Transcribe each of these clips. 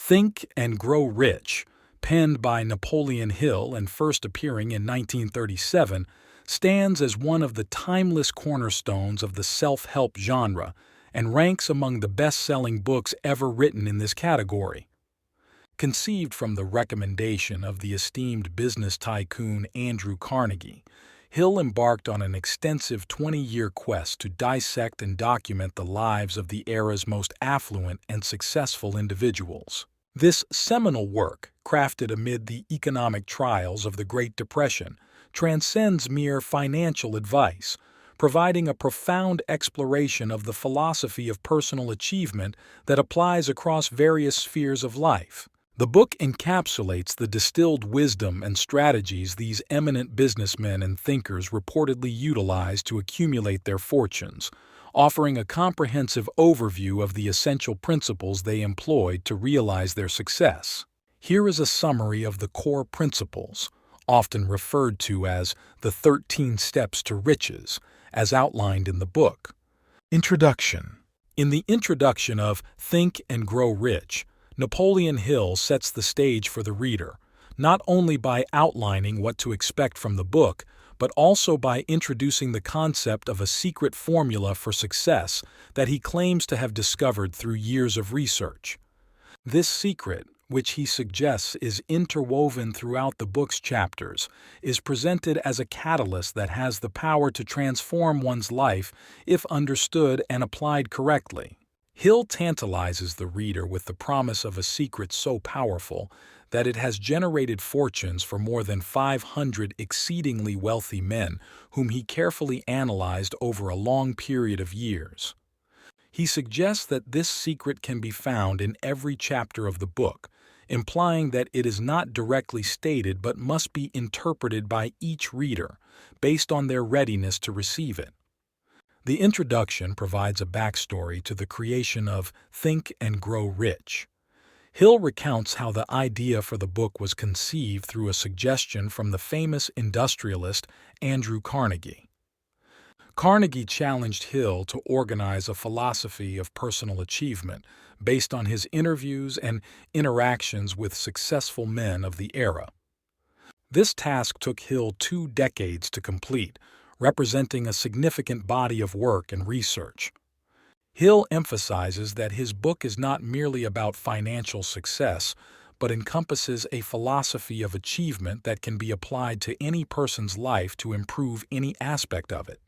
Think and Grow Rich, penned by Napoleon Hill and first appearing in 1937, stands as one of the timeless cornerstones of the self-help genre and ranks among the best-selling books ever written in this category. Conceived from the recommendation of the esteemed business tycoon Andrew Carnegie, Hill embarked on an extensive 20-year quest to dissect and document the lives of the era's most affluent and successful individuals. This seminal work, crafted amid the economic trials of the Great Depression, transcends mere financial advice, providing a profound exploration of the philosophy of personal achievement that applies across various spheres of life. The book encapsulates the distilled wisdom and strategies these eminent businessmen and thinkers reportedly utilized to accumulate their fortunes, offering a comprehensive overview of the essential principles they employed to realize their success. Here is a summary of the core principles, often referred to as the 13 Steps to Riches, as outlined in the book. Introduction. In the introduction of Think and Grow Rich, Napoleon Hill sets the stage for the reader, not only by outlining what to expect from the book, but also by introducing the concept of a secret formula for success that he claims to have discovered through years of research. This secret, which he suggests is interwoven throughout the book's chapters, is presented as a catalyst that has the power to transform one's life if understood and applied correctly. Hill tantalizes the reader with the promise of a secret so powerful that it has generated fortunes for more than 500 exceedingly wealthy men whom he carefully analyzed over a long period of years. He suggests that this secret can be found in every chapter of the book, implying that it is not directly stated but must be interpreted by each reader, based on their readiness to receive it. The introduction provides a backstory to the creation of Think and Grow Rich. Hill recounts how the idea for the book was conceived through a suggestion from the famous industrialist Andrew Carnegie. Carnegie challenged Hill to organize a philosophy of personal achievement based on his interviews and interactions with successful men of the era. This task took Hill 2 decades to complete, representing a significant body of work and research. Hill emphasizes that his book is not merely about financial success, but encompasses a philosophy of achievement that can be applied to any person's life to improve any aspect of it.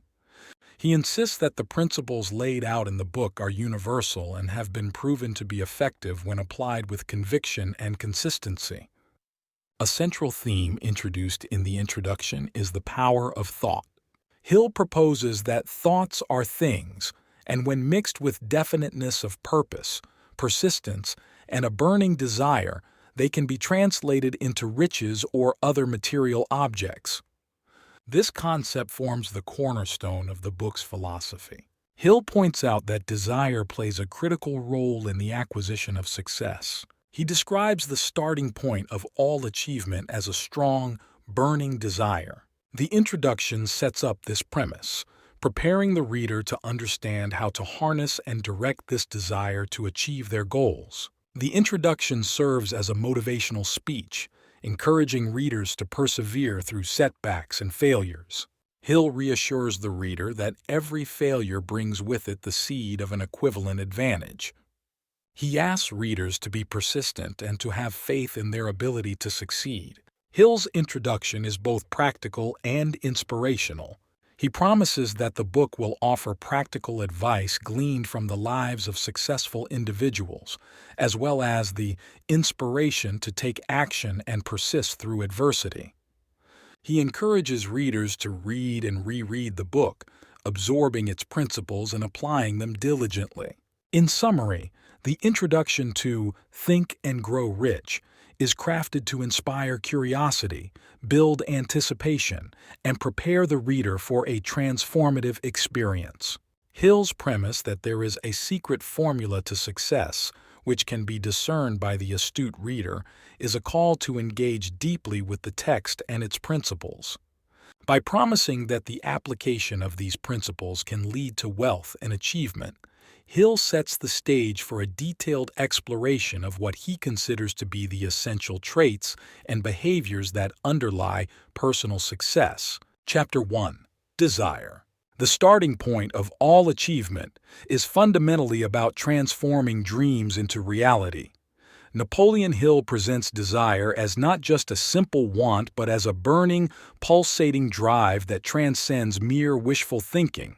He insists that the principles laid out in the book are universal and have been proven to be effective when applied with conviction and consistency. A central theme introduced in the introduction is the power of thought. Hill proposes that thoughts are things, and when mixed with definiteness of purpose, persistence, and a burning desire, they can be translated into riches or other material objects. This concept forms the cornerstone of the book's philosophy. Hill points out that desire plays a critical role in the acquisition of success. He describes the starting point of all achievement as a strong, burning desire. The introduction sets up this premise, preparing the reader to understand how to harness and direct this desire to achieve their goals. The introduction serves as a motivational speech, encouraging readers to persevere through setbacks and failures. Hill reassures the reader that every failure brings with it the seed of an equivalent advantage. He asks readers to be persistent and to have faith in their ability to succeed. Hill's introduction is both practical and inspirational. He promises that the book will offer practical advice gleaned from the lives of successful individuals, as well as the inspiration to take action and persist through adversity. He encourages readers to read and reread the book, absorbing its principles and applying them diligently. In summary, the introduction to Think and Grow Rich is crafted to inspire curiosity, build anticipation, and prepare the reader for a transformative experience. Hill's premise that there is a secret formula to success, which can be discerned by the astute reader, is a call to engage deeply with the text and its principles. By promising that the application of these principles can lead to wealth and achievement, Hill sets the stage for a detailed exploration of what he considers to be the essential traits and behaviors that underlie personal success. Chapter 1. Desire. The starting point of all achievement is fundamentally about transforming dreams into reality. Napoleon Hill presents desire as not just a simple want but as a burning, pulsating drive that transcends mere wishful thinking.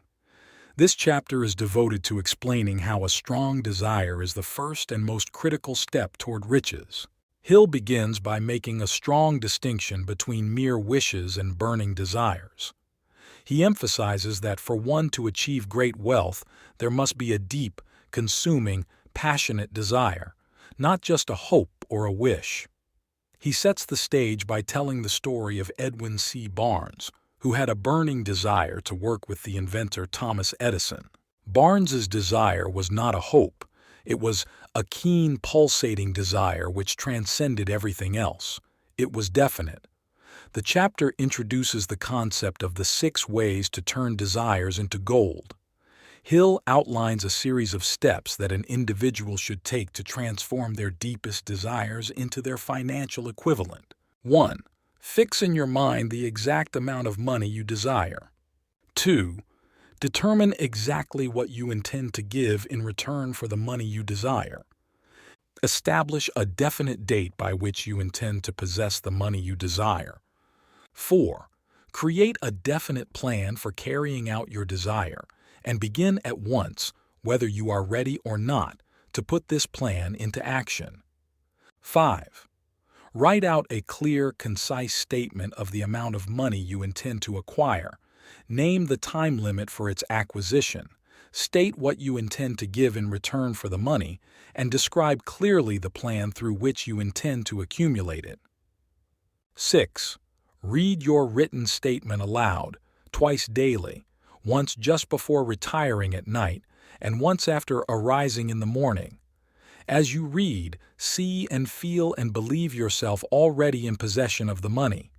This chapter is devoted to explaining how a strong desire is the first and most critical step toward riches. Hill begins by making a strong distinction between mere wishes and burning desires. He emphasizes that for one to achieve great wealth, there must be a deep, consuming, passionate desire, not just a hope or a wish. He sets the stage by telling the story of Edwin C. Barnes, who had a burning desire to work with the inventor Thomas Edison. Barnes's desire was not a hope. It was a keen, pulsating desire which transcended everything else. It was definite. The chapter introduces the concept of the 6 ways to turn desires into gold. Hill outlines a series of steps that an individual should take to transform their deepest desires into their financial equivalent. 1. Fix in your mind the exact amount of money you desire. 2. Determine exactly what you intend to give in return for the money you desire. Establish a definite date by which you intend to possess the money you desire. 4. Create a definite plan for carrying out your desire, and begin at once, whether you are ready or not, to put this plan into action. 5. Write out a clear, concise statement of the amount of money you intend to acquire. Name the time limit for its acquisition. State what you intend to give in return for the money, and describe clearly the plan through which you intend to accumulate it. 6. Read your written statement aloud, twice daily, once just before retiring at night, and once after arising in the morning. As you read, see and feel and believe yourself already in possession of the money.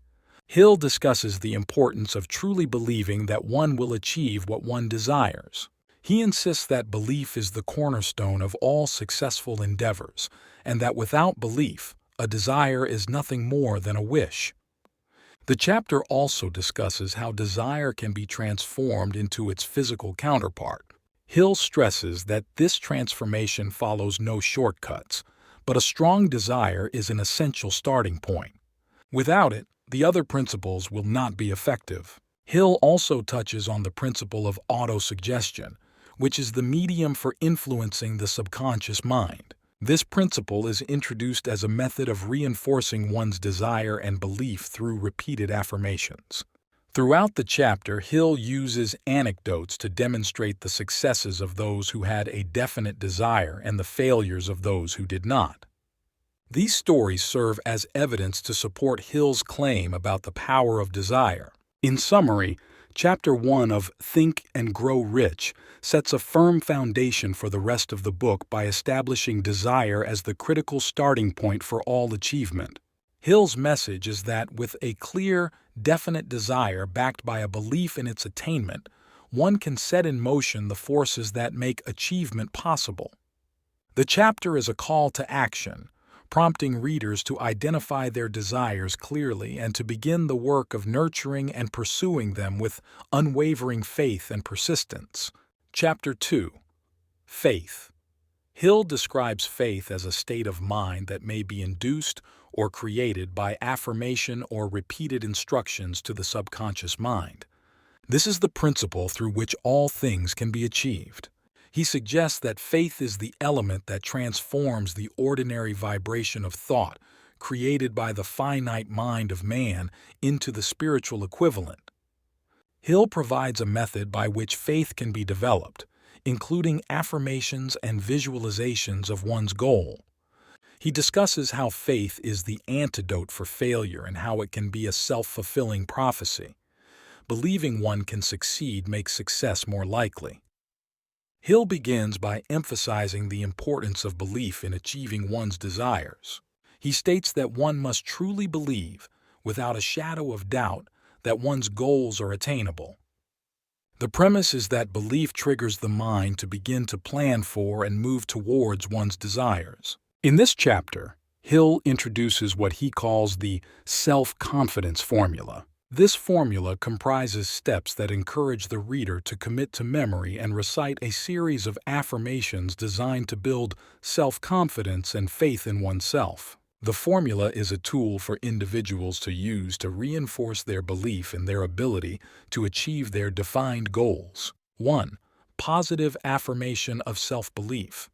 Hill discusses the importance of truly believing that one will achieve what one desires. He insists that belief is the cornerstone of all successful endeavors, and that without belief, a desire is nothing more than a wish. The chapter also discusses how desire can be transformed into its physical counterpart. Hill stresses that this transformation follows no shortcuts, but a strong desire is an essential starting point. Without it, the other principles will not be effective. Hill also touches on the principle of autosuggestion, which is the medium for influencing the subconscious mind. This principle is introduced as a method of reinforcing one's desire and belief through repeated affirmations. Throughout the chapter, Hill uses anecdotes to demonstrate the successes of those who had a definite desire and the failures of those who did not. These stories serve as evidence to support Hill's claim about the power of desire. In summary, Chapter 1 of Think and Grow Rich sets a firm foundation for the rest of the book by establishing desire as the critical starting point for all achievement. Hill's message is that with a clear, definite desire backed by a belief in its attainment, one can set in motion the forces that make achievement possible. The chapter is a call to action, prompting readers to identify their desires clearly and to begin the work of nurturing and pursuing them with unwavering faith and persistence. Chapter 2. Faith. Hill describes faith as a state of mind that may be induced or created by affirmation or repeated instructions to the subconscious mind. This is the principle through which all things can be achieved. He suggests that faith is the element that transforms the ordinary vibration of thought created by the finite mind of man into the spiritual equivalent. Hill provides a method by which faith can be developed, including affirmations and visualizations of one's goal. He discusses how faith is the antidote for failure and how it can be a self-fulfilling prophecy. Believing one can succeed makes success more likely. Hill begins by emphasizing the importance of belief in achieving one's desires. He states that one must truly believe, without a shadow of doubt, that one's goals are attainable. The premise is that belief triggers the mind to begin to plan for and move towards one's desires. In this chapter, Hill introduces what he calls the self-confidence formula. This formula comprises steps that encourage the reader to commit to memory and recite a series of affirmations designed to build self-confidence and faith in oneself. The formula is a tool for individuals to use to reinforce their belief in their ability to achieve their defined goals. 1. Positive affirmation of self-belief.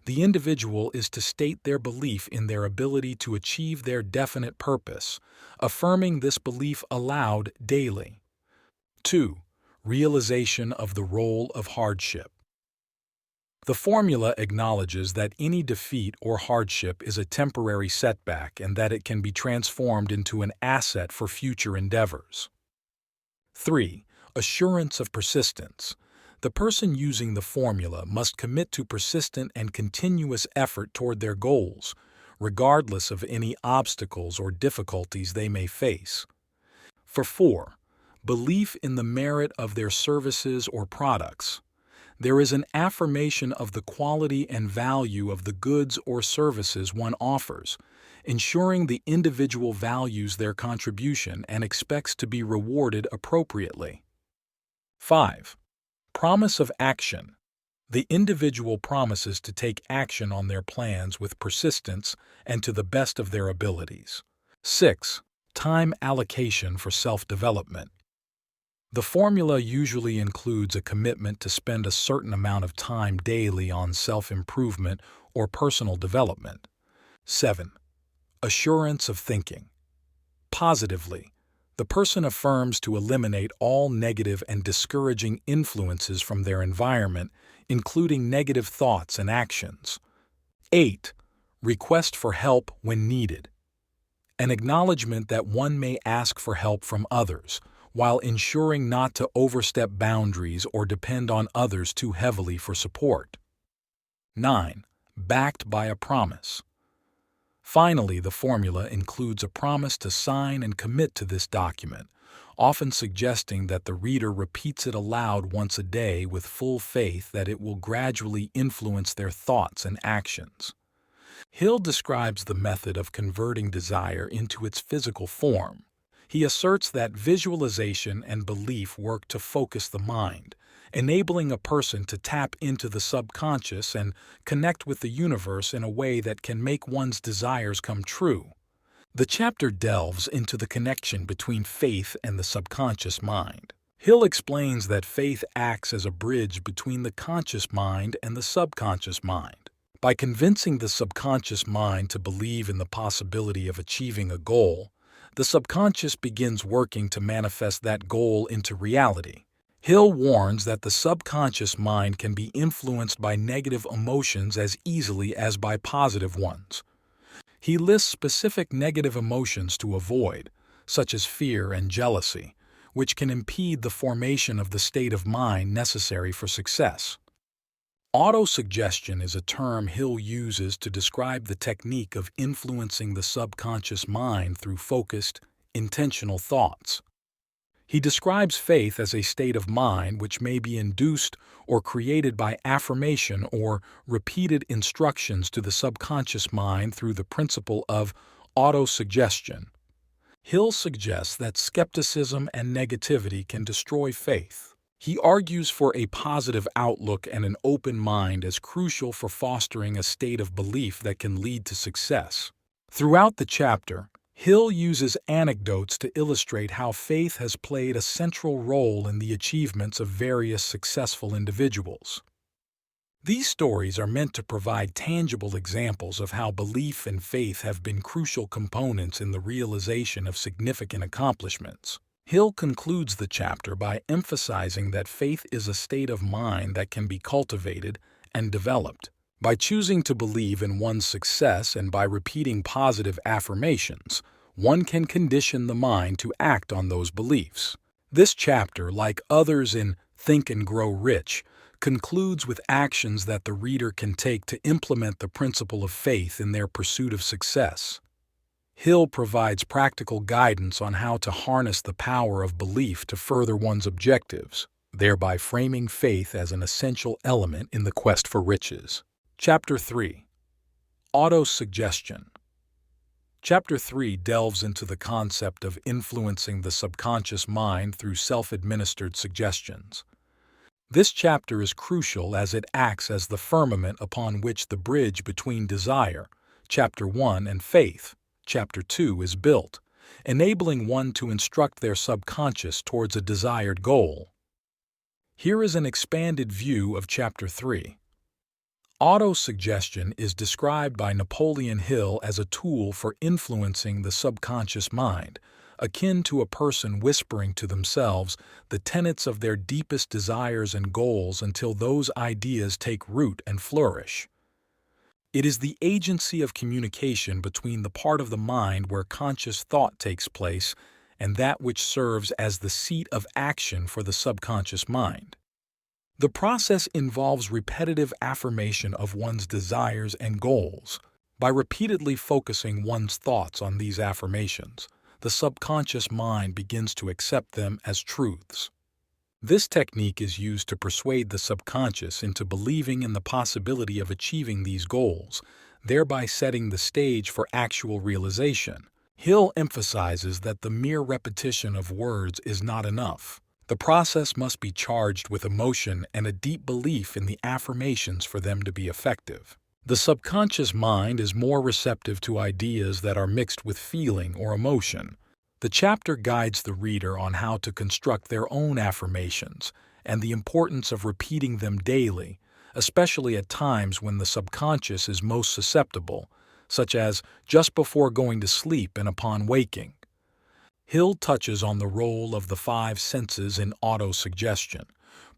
The individual is to state their belief in their ability to achieve their definite purpose, affirming this belief aloud daily. 2. Realization of the role of hardship. The formula acknowledges that any defeat or hardship is a temporary setback and that it can be transformed into an asset for future endeavors. 3. Assurance of persistence. The person using the formula must commit to persistent and continuous effort toward their goals, regardless of any obstacles or difficulties they may face. 4. Belief in the merit of their services or products. There is an affirmation of the quality and value of the goods or services one offers, ensuring the individual values their contribution and expects to be rewarded appropriately. 5. Promise of action. The individual promises to take action on their plans with persistence and to the best of their abilities. 6. Time allocation for self-development. The formula usually includes a commitment to spend a certain amount of time daily on self-improvement or personal development. 7. Assurance of thinking. Positively, the person affirms to eliminate all negative and discouraging influences from their environment, including negative thoughts and actions. 8. Request for help when needed. An acknowledgement that one may ask for help from others, while ensuring not to overstep boundaries or depend on others too heavily for support. 9. Backed by a promise. Finally, the formula includes a promise to sign and commit to this document, often suggesting that the reader repeats it aloud once a day with full faith that it will gradually influence their thoughts and actions. Hill describes the method of converting desire into its physical form. He asserts that visualization and belief work to focus the mind, enabling a person to tap into the subconscious and connect with the universe in a way that can make one's desires come true. The chapter delves into the connection between faith and the subconscious mind. Hill explains that faith acts as a bridge between the conscious mind and the subconscious mind. By convincing the subconscious mind to believe in the possibility of achieving a goal, the subconscious begins working to manifest that goal into reality. Hill warns that the subconscious mind can be influenced by negative emotions as easily as by positive ones. He lists specific negative emotions to avoid, such as fear and jealousy, which can impede the formation of the state of mind necessary for success. Autosuggestion is a term Hill uses to describe the technique of influencing the subconscious mind through focused, intentional thoughts. He describes faith as a state of mind which may be induced or created by affirmation or repeated instructions to the subconscious mind through the principle of autosuggestion. Hill suggests that skepticism and negativity can destroy faith. He argues for a positive outlook and an open mind as crucial for fostering a state of belief that can lead to success. Throughout the chapter, Hill uses anecdotes to illustrate how faith has played a central role in the achievements of various successful individuals. These stories are meant to provide tangible examples of how belief and faith have been crucial components in the realization of significant accomplishments. Hill concludes the chapter by emphasizing that faith is a state of mind that can be cultivated and developed. By choosing to believe in one's success and by repeating positive affirmations, one can condition the mind to act on those beliefs. This chapter, like others in Think and Grow Rich, concludes with actions that the reader can take to implement the principle of faith in their pursuit of success. Hill provides practical guidance on how to harness the power of belief to further one's objectives. thereby framing faith as an essential element in the quest for riches. Chapter 3. Autosuggestion. Chapter 3 delves into the concept of influencing the subconscious mind through self-administered suggestions. This chapter is crucial as it acts as the firmament upon which the bridge between desire, Chapter 1, and faith, Chapter 2, is built, enabling one to instruct their subconscious towards a desired goal. Here is an expanded view of Chapter 3. Autosuggestion is described by Napoleon Hill as a tool for influencing the subconscious mind, akin to a person whispering to themselves the tenets of their deepest desires and goals until those ideas take root and flourish. It is the agency of communication between the part of the mind where conscious thought takes place and that which serves as the seat of action for the subconscious mind. The process involves repetitive affirmation of one's desires and goals. By repeatedly focusing one's thoughts on these affirmations, the subconscious mind begins to accept them as truths. This technique is used to persuade the subconscious into believing in the possibility of achieving these goals, thereby setting the stage for actual realization. Hill emphasizes that the mere repetition of words is not enough. The process must be charged with emotion and a deep belief in the affirmations for them to be effective. The subconscious mind is more receptive to ideas that are mixed with feeling or emotion. The chapter guides the reader on how to construct their own affirmations and the importance of repeating them daily, especially at times when the subconscious is most susceptible, such as just before going to sleep and upon waking. Hill touches on the role of the 5 senses in autosuggestion,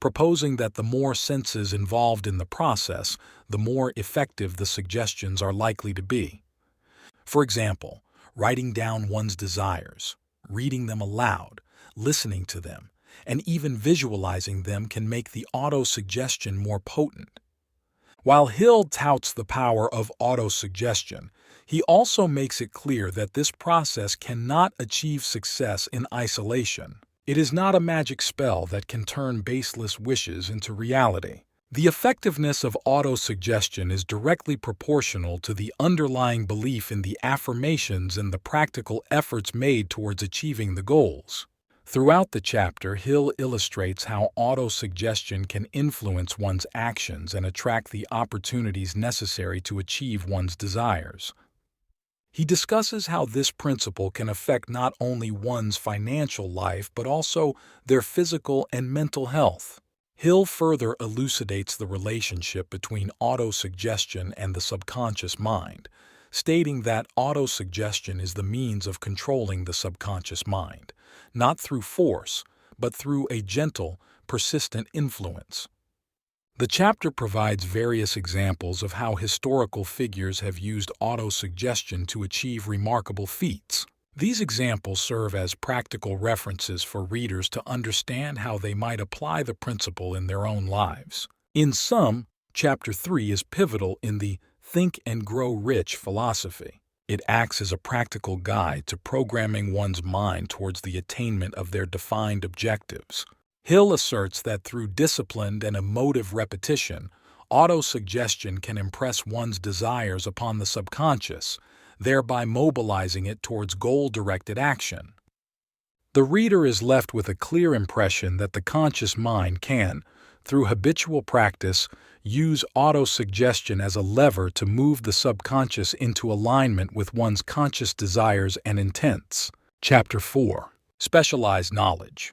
proposing that the more senses involved in the process, the more effective the suggestions are likely to be. For example, writing down one's desires, reading them aloud, listening to them, and even visualizing them can make the autosuggestion more potent. While Hill touts the power of autosuggestion, he also makes it clear that this process cannot achieve success in isolation. It is not a magic spell that can turn baseless wishes into reality. The effectiveness of autosuggestion is directly proportional to the underlying belief in the affirmations and the practical efforts made towards achieving the goals. Throughout the chapter, Hill illustrates how autosuggestion can influence one's actions and attract the opportunities necessary to achieve one's desires. He discusses how this principle can affect not only one's financial life but also their physical and mental health. Hill further elucidates the relationship between autosuggestion and the subconscious mind, stating that autosuggestion is the means of controlling the subconscious mind, not through force, but through a gentle, persistent influence. The chapter provides various examples of how historical figures have used autosuggestion to achieve remarkable feats. These examples serve as practical references for readers to understand how they might apply the principle in their own lives. In sum, Chapter 3 is pivotal in the Think and Grow Rich philosophy. It acts as a practical guide to programming one's mind towards the attainment of their defined objectives. Hill asserts that through disciplined and emotive repetition, autosuggestion can impress one's desires upon the subconscious, thereby mobilizing it towards goal-directed action. The reader is left with a clear impression that the conscious mind can, through habitual practice, use autosuggestion as a lever to move the subconscious into alignment with one's conscious desires and intents. Chapter 4. Specialized Knowledge.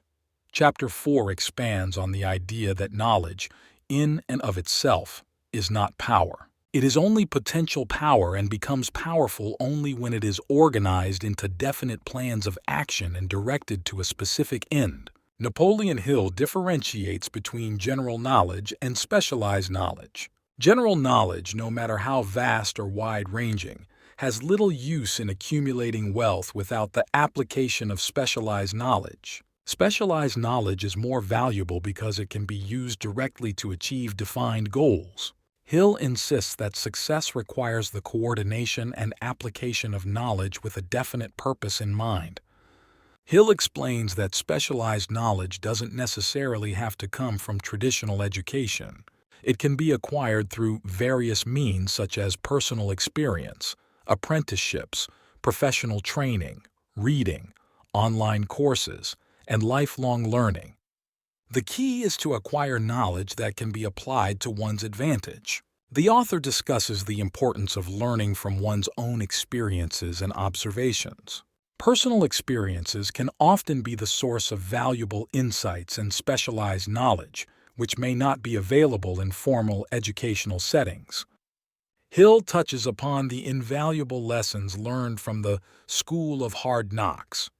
Chapter 4 expands on the idea that knowledge, in and of itself, is not power. It is only potential power and becomes powerful only when it is organized into definite plans of action and directed to a specific end. Napoleon Hill differentiates between general knowledge and specialized knowledge. General knowledge, no matter how vast or wide-ranging, has little use in accumulating wealth without the application of specialized knowledge. Specialized knowledge is more valuable because it can be used directly to achieve defined goals. Hill insists that success requires the coordination and application of knowledge with a definite purpose in mind. Hill explains that specialized knowledge doesn't necessarily have to come from traditional education. It can be acquired through various means such as personal experience, apprenticeships, professional training, reading, online courses, and lifelong learning. The key is to acquire knowledge that can be applied to one's advantage. The author discusses the importance of learning from one's own experiences and observations. Personal experiences can often be the source of valuable insights and specialized knowledge, which may not be available in formal educational settings. Hill touches upon the invaluable lessons learned from the School of Hard Knocks.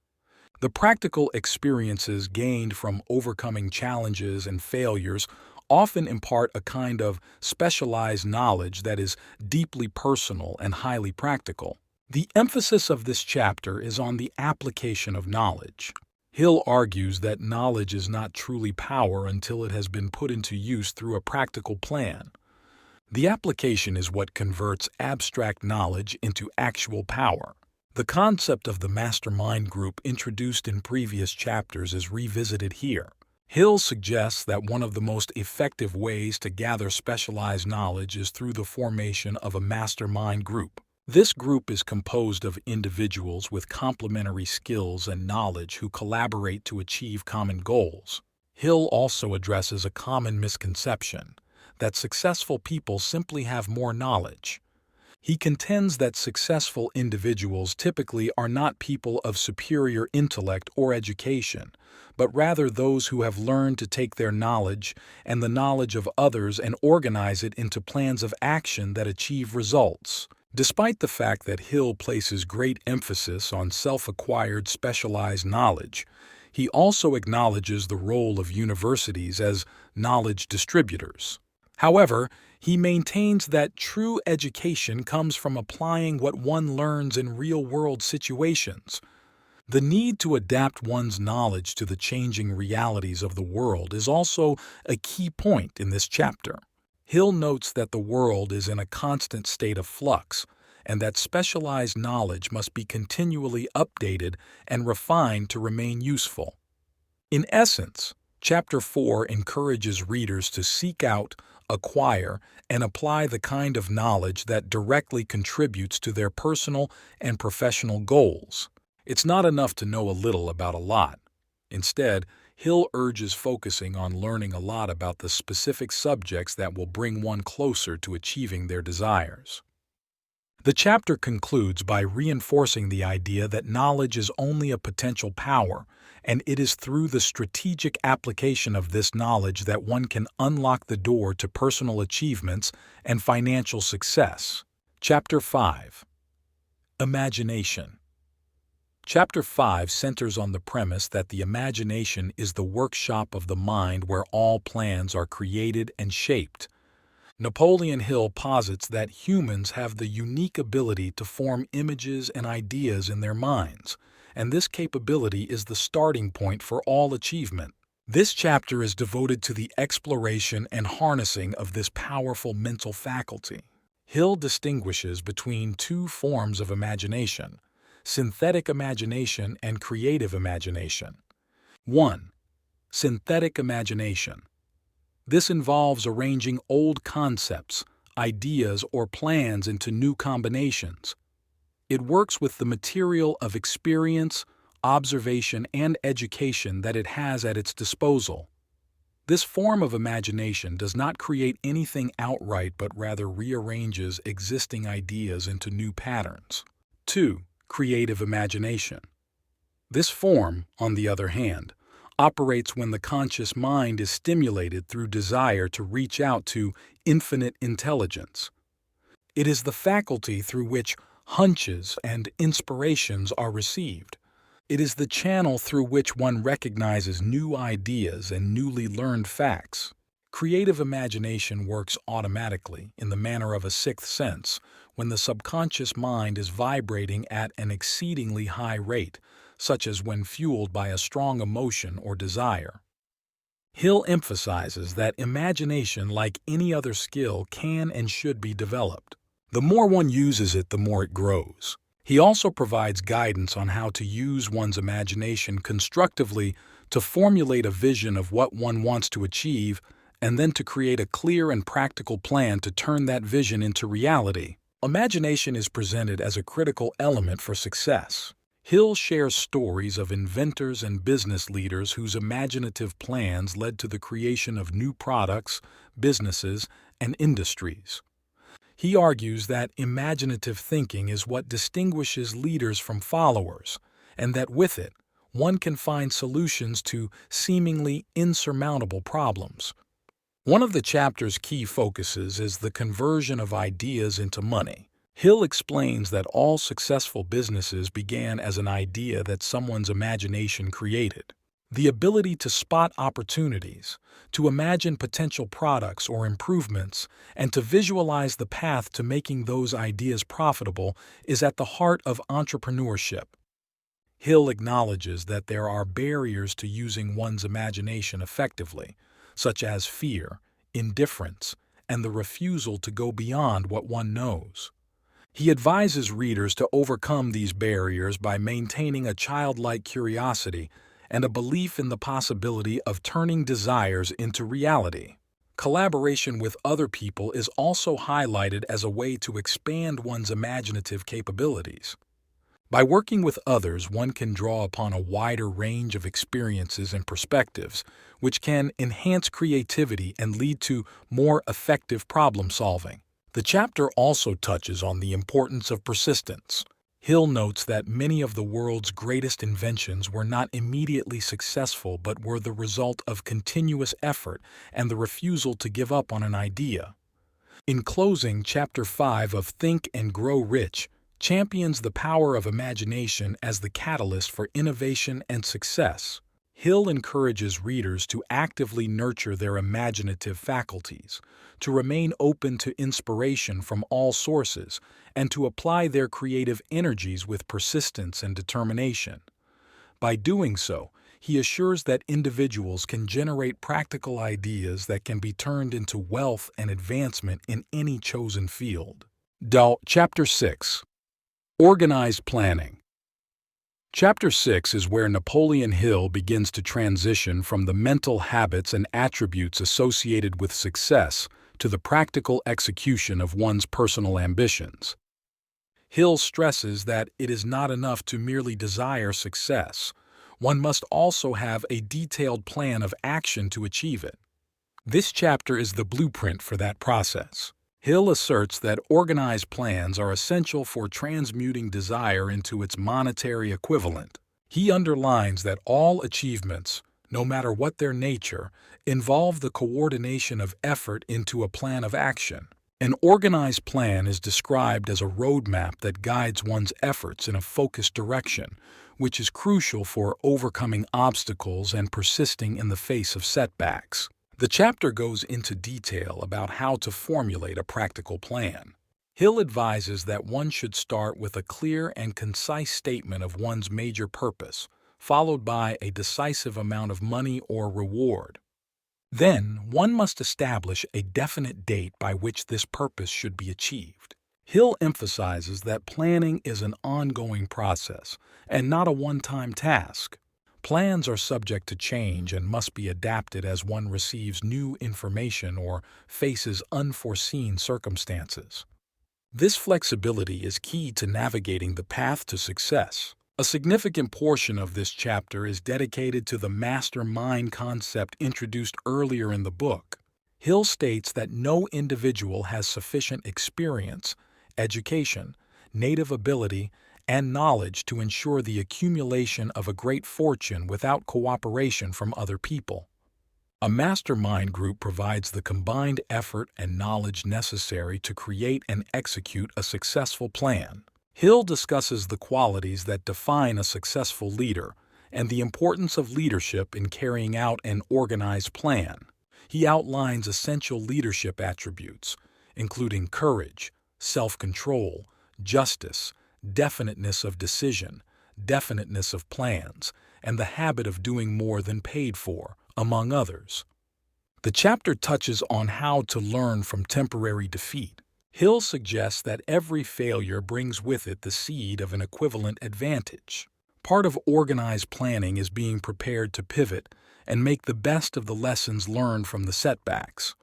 The practical experiences gained from overcoming challenges and failures often impart a kind of specialized knowledge that is deeply personal and highly practical. The emphasis of this chapter is on the application of knowledge. Hill argues that knowledge is not truly power until it has been put into use through a practical plan. The application is what converts abstract knowledge into actual power. The concept of the mastermind group introduced in previous chapters is revisited here. Hill suggests that one of the most effective ways to gather specialized knowledge is through the formation of a mastermind group. This group is composed of individuals with complementary skills and knowledge who collaborate to achieve common goals. Hill also addresses a common misconception that successful people simply have more knowledge. He contends that successful individuals typically are not people of superior intellect or education, but rather those who have learned to take their knowledge and the knowledge of others and organize it into plans of action that achieve results. Despite the fact that Hill places great emphasis on self-acquired specialized knowledge, he also acknowledges the role of universities as knowledge distributors. However, he maintains that true education comes from applying what one learns in real-world situations. The need to adapt one's knowledge to the changing realities of the world is also a key point in this chapter. Hill notes that the world is in a constant state of flux, and that specialized knowledge must be continually updated and refined to remain useful. In essence, Chapter 4 encourages readers to seek out, acquire, and apply the kind of knowledge that directly contributes to their personal and professional goals. It's not enough to know a little about a lot. Instead, Hill urges focusing on learning a lot about the specific subjects that will bring one closer to achieving their desires. The chapter concludes by reinforcing the idea that knowledge is only a potential power, and it is through the strategic application of this knowledge that one can unlock the door to personal achievements and financial success. Chapter 5. Imagination. Chapter 5 centers on the premise that the imagination is the workshop of the mind where all plans are created and shaped. Napoleon Hill posits that humans have the unique ability to form images and ideas in their minds, and this capability is the starting point for all achievement. This chapter is devoted to the exploration and harnessing of this powerful mental faculty. Hill distinguishes between two forms of imagination: synthetic imagination and creative imagination. 1. Synthetic imagination. This involves arranging old concepts, ideas, or plans into new combinations. It works with the material of experience, observation, and education that it has at its disposal. This form of imagination does not create anything outright but rather rearranges existing ideas into new patterns. 2. Creative imagination. This form, on the other hand, operates when the conscious mind is stimulated through desire to reach out to infinite intelligence. It is the faculty through which hunches and inspirations are received. It is the channel through which one recognizes new ideas and newly learned facts. Creative imagination works automatically, in the manner of a sixth sense, when the subconscious mind is vibrating at an exceedingly high rate, such as when fueled by a strong emotion or desire. Hill emphasizes that imagination, like any other skill, can and should be developed. The more one uses it, the more it grows. He also provides guidance on how to use one's imagination constructively to formulate a vision of what one wants to achieve and then to create a clear and practical plan to turn that vision into reality. Imagination is presented as a critical element for success. Hill shares stories of inventors and business leaders whose imaginative plans led to the creation of new products, businesses, and industries. He argues that imaginative thinking is what distinguishes leaders from followers, and that with it, one can find solutions to seemingly insurmountable problems. One of the chapter's key focuses is the conversion of ideas into money. Hill explains that all successful businesses began as an idea that someone's imagination created. The ability to spot opportunities, to imagine potential products or improvements, and to visualize the path to making those ideas profitable is at the heart of entrepreneurship. Hill acknowledges that there are barriers to using one's imagination effectively, such as fear, indifference, and the refusal to go beyond what one knows. He advises readers to overcome these barriers by maintaining a childlike curiosity and a belief in the possibility of turning desires into reality. Collaboration with other people is also highlighted as a way to expand one's imaginative capabilities. By working with others, one can draw upon a wider range of experiences and perspectives, which can enhance creativity and lead to more effective problem solving. The chapter also touches on the importance of persistence. Hill notes that many of the world's greatest inventions were not immediately successful but were the result of continuous effort and the refusal to give up on an idea. In closing, Chapter 5 of Think and Grow Rich champions the power of imagination as the catalyst for innovation and success. Hill encourages readers to actively nurture their imaginative faculties, to remain open to inspiration from all sources, and to apply their creative energies with persistence and determination. By doing so, he assures that individuals can generate practical ideas that can be turned into wealth and advancement in any chosen field. Chapter 6. Organized Planning. Chapter 6 is where Napoleon Hill begins to transition from the mental habits and attributes associated with success to the practical execution of one's personal ambitions. Hill stresses that it is not enough to merely desire success. One must also have a detailed plan of action to achieve it. This chapter is the blueprint for that process. Hill asserts that organized plans are essential for transmuting desire into its monetary equivalent. He underlines that all achievements, no matter what their nature, involve the coordination of effort into a plan of action. An organized plan is described as a roadmap that guides one's efforts in a focused direction, which is crucial for overcoming obstacles and persisting in the face of setbacks. The chapter goes into detail about how to formulate a practical plan. Hill advises that one should start with a clear and concise statement of one's major purpose, followed by a decisive amount of money or reward. Then, one must establish a definite date by which this purpose should be achieved. Hill emphasizes that planning is an ongoing process and not a one-time task. Plans are subject to change and must be adapted as one receives new information or faces unforeseen circumstances. This flexibility is key to navigating the path to success. A significant portion of this chapter is dedicated to the mastermind concept introduced earlier in the book. Hill states that no individual has sufficient experience, education, native ability, and knowledge to ensure the accumulation of a great fortune without cooperation from other people. A mastermind group provides the combined effort and knowledge necessary to create and execute a successful plan. Hill discusses the qualities that define a successful leader and the importance of leadership in carrying out an organized plan. He outlines essential leadership attributes, including courage, self-control, justice, definiteness of decision, definiteness of plans, and the habit of doing more than paid for, among others. The chapter touches on how to learn from temporary defeat. Hill suggests that every failure brings with it the seed of an equivalent advantage. Part of organized planning is being prepared to pivot and make the best of the lessons learned from the setbacks.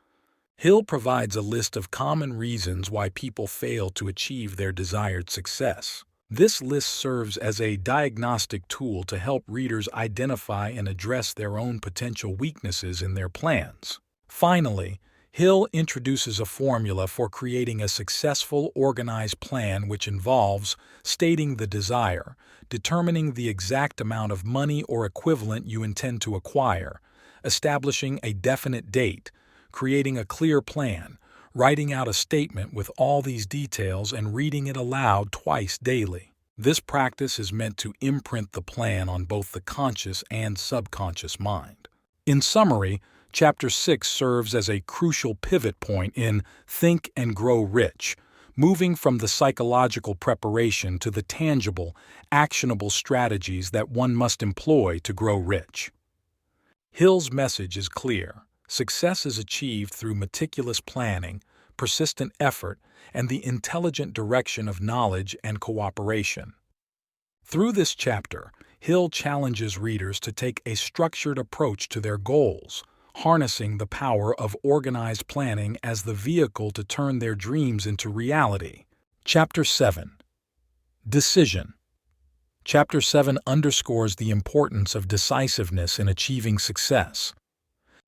Hill provides a list of common reasons why people fail to achieve their desired success. This list serves as a diagnostic tool to help readers identify and address their own potential weaknesses in their plans. Finally, Hill introduces a formula for creating a successful, organized plan which involves stating the desire, determining the exact amount of money or equivalent you intend to acquire, establishing a definite date, creating a clear plan, writing out a statement with all these details, and reading it aloud twice daily. This practice is meant to imprint the plan on both the conscious and subconscious mind. In summary, Chapter 6 serves as a crucial pivot point in Think and Grow Rich, moving from the psychological preparation to the tangible, actionable strategies that one must employ to grow rich. Hill's message is clear. Success is achieved through meticulous planning, persistent effort, and the intelligent direction of knowledge and cooperation. Through this chapter, Hill challenges readers to take a structured approach to their goals, harnessing the power of organized planning as the vehicle to turn their dreams into reality. Chapter 7. Decision. Chapter 7 underscores the importance of decisiveness in achieving success.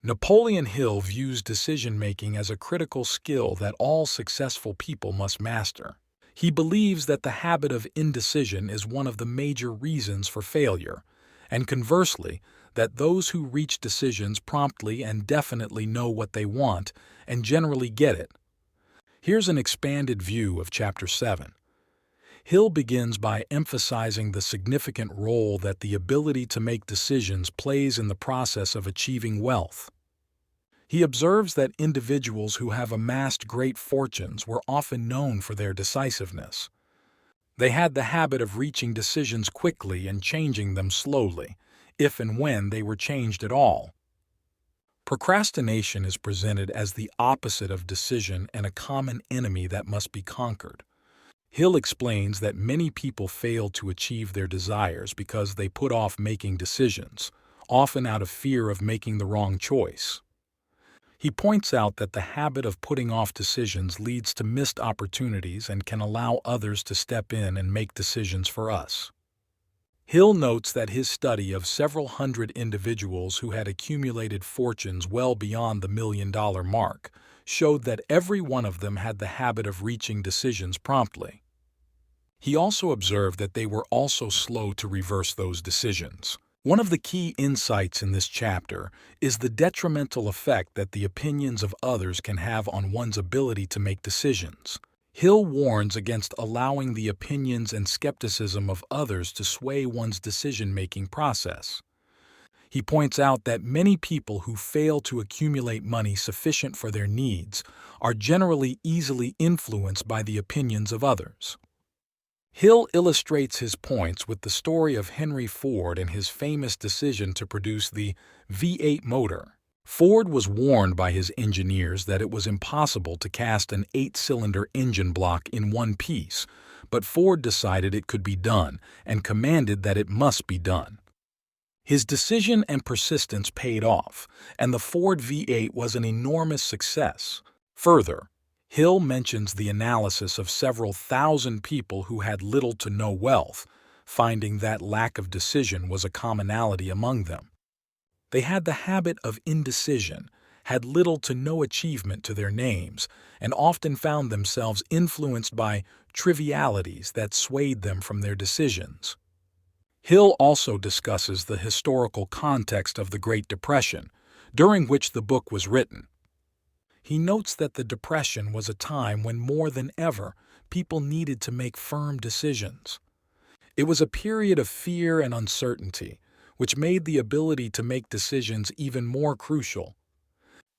Napoleon Hill views decision-making as a critical skill that all successful people must master. He believes that the habit of indecision is one of the major reasons for failure, and conversely, that those who reach decisions promptly and definitely know what they want and generally get it. Here's an expanded view of Chapter 7. Hill begins by emphasizing the significant role that the ability to make decisions plays in the process of achieving wealth. He observes that individuals who have amassed great fortunes were often known for their decisiveness. They had the habit of reaching decisions quickly and changing them slowly, if and when they were changed at all. Procrastination is presented as the opposite of decision and a common enemy that must be conquered. Hill explains that many people fail to achieve their desires because they put off making decisions, often out of fear of making the wrong choice. He points out that the habit of putting off decisions leads to missed opportunities and can allow others to step in and make decisions for us. Hill notes that his study of several hundred individuals who had accumulated fortunes well beyond the $1 million mark showed that every one of them had the habit of reaching decisions promptly. He also observed that they were also slow to reverse those decisions. One of the key insights in this chapter is the detrimental effect that the opinions of others can have on one's ability to make decisions. Hill warns against allowing the opinions and skepticism of others to sway one's decision-making process. He points out that many people who fail to accumulate money sufficient for their needs are generally easily influenced by the opinions of others. Hill illustrates his points with the story of Henry Ford and his famous decision to produce the V8 motor. Ford was warned by his engineers that it was impossible to cast an 8-cylinder engine block in one piece, but Ford decided it could be done and commanded that it must be done. His decision and persistence paid off, and the Ford V8 was an enormous success. Further, Hill mentions the analysis of several thousand people who had little to no wealth, finding that lack of decision was a commonality among them. They had the habit of indecision, had little to no achievement to their names, and often found themselves influenced by trivialities that swayed them from their decisions. Hill also discusses the historical context of the Great Depression, during which the book was written. He notes that the Depression was a time when more than ever people needed to make firm decisions. It was a period of fear and uncertainty, which made the ability to make decisions even more crucial.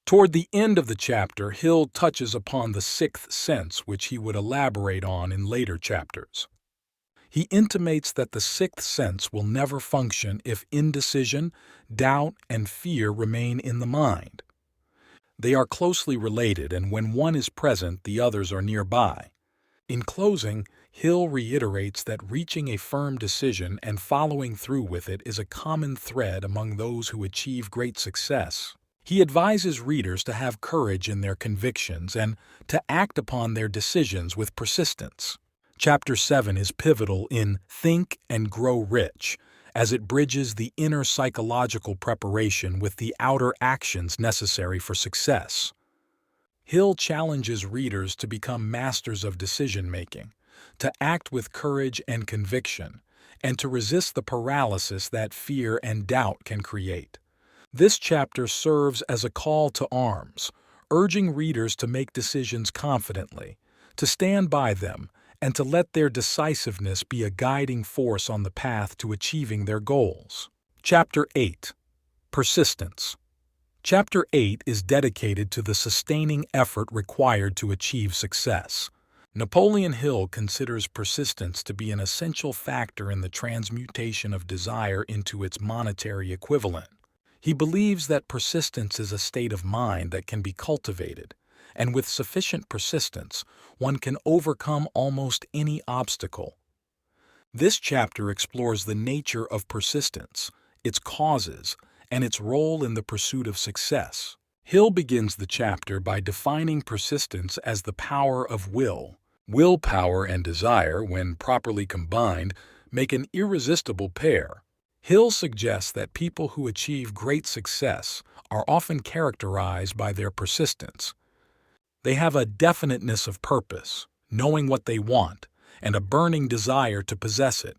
Toward the end of the chapter, Hill touches upon the sixth sense, which he would elaborate on in later chapters. He intimates that the sixth sense will never function if indecision, doubt, and fear remain in the mind. They are closely related, and when one is present, the others are nearby. In closing, Hill reiterates that reaching a firm decision and following through with it is a common thread among those who achieve great success. He advises readers to have courage in their convictions and to act upon their decisions with persistence. Chapter 7 is pivotal in Think and Grow Rich, as it bridges the inner psychological preparation with the outer actions necessary for success. Hill challenges readers to become masters of decision-making, to act with courage and conviction, and to resist the paralysis that fear and doubt can create. This chapter serves as a call to arms, urging readers to make decisions confidently, to stand by them, and to let their decisiveness be a guiding force on the path to achieving their goals. Chapter 8. Persistence. Chapter 8 is dedicated to the sustaining effort required to achieve success. Napoleon Hill considers persistence to be an essential factor in the transmutation of desire into its monetary equivalent. He believes that persistence is a state of mind that can be cultivated, and with sufficient persistence, one can overcome almost any obstacle. This chapter explores the nature of persistence, its causes, and its role in the pursuit of success. Hill begins the chapter by defining persistence as the power of will. Willpower and desire, when properly combined, make an irresistible pair. Hill suggests that people who achieve great success are often characterized by their persistence. They have a definiteness of purpose, knowing what they want, and a burning desire to possess it.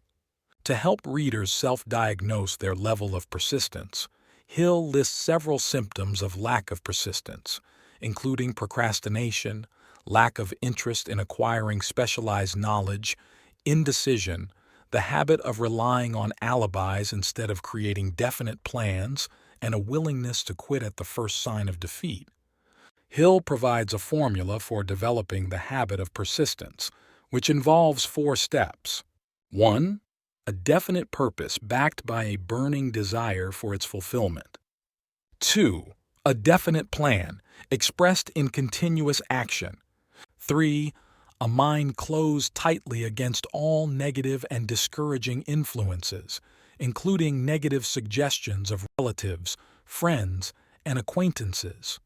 To help readers self-diagnose their level of persistence, Hill lists several symptoms of lack of persistence, including procrastination, lack of interest in acquiring specialized knowledge, indecision, the habit of relying on alibis instead of creating definite plans, and a willingness to quit at the first sign of defeat. Hill provides a formula for developing the habit of persistence, which involves 4 steps. 1. A definite purpose backed by a burning desire for its fulfillment. 2. A definite plan, expressed in continuous action. 3. A mind closed tightly against all negative and discouraging influences, including negative suggestions of relatives, friends, and acquaintances.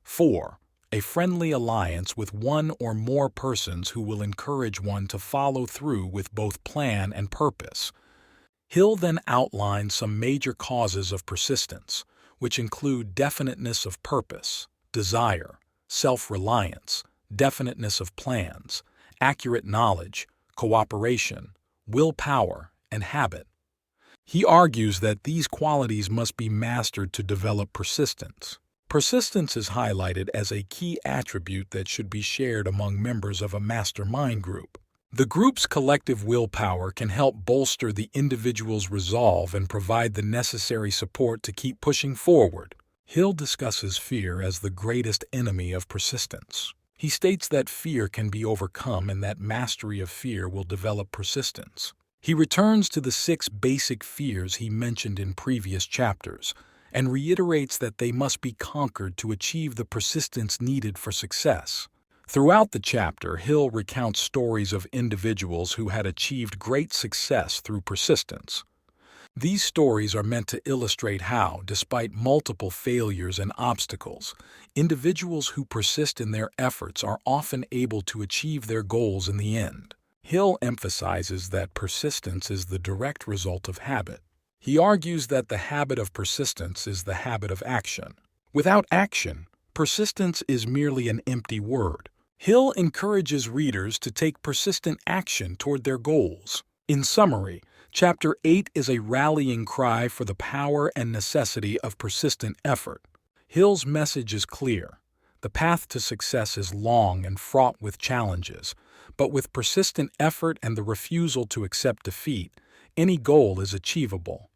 4. A friendly alliance with one or more persons who will encourage one to follow through with both plan and purpose. Hill then outlines some major causes of persistence, which include definiteness of purpose, desire, self-reliance, definiteness of plans, accurate knowledge, cooperation, willpower, and habit. He argues that these qualities must be mastered to develop persistence. Persistence is highlighted as a key attribute that should be shared among members of a mastermind group. The group's collective willpower can help bolster the individual's resolve and provide the necessary support to keep pushing forward. Hill discusses fear as the greatest enemy of persistence. He states that fear can be overcome and that mastery of fear will develop persistence. He returns to the 6 basic fears he mentioned in previous chapters, and reiterates that they must be conquered to achieve the persistence needed for success. Throughout the chapter, Hill recounts stories of individuals who had achieved great success through persistence. These stories are meant to illustrate how, despite multiple failures and obstacles, individuals who persist in their efforts are often able to achieve their goals in the end. Hill emphasizes that persistence is the direct result of habit. He argues that the habit of persistence is the habit of action. Without action, persistence is merely an empty word. Hill encourages readers to take persistent action toward their goals. In summary, Chapter 8 is a rallying cry for the power and necessity of persistent effort. Hill's message is clear. The path to success is long and fraught with challenges, but with persistent effort and the refusal to accept defeat, any goal is achievable.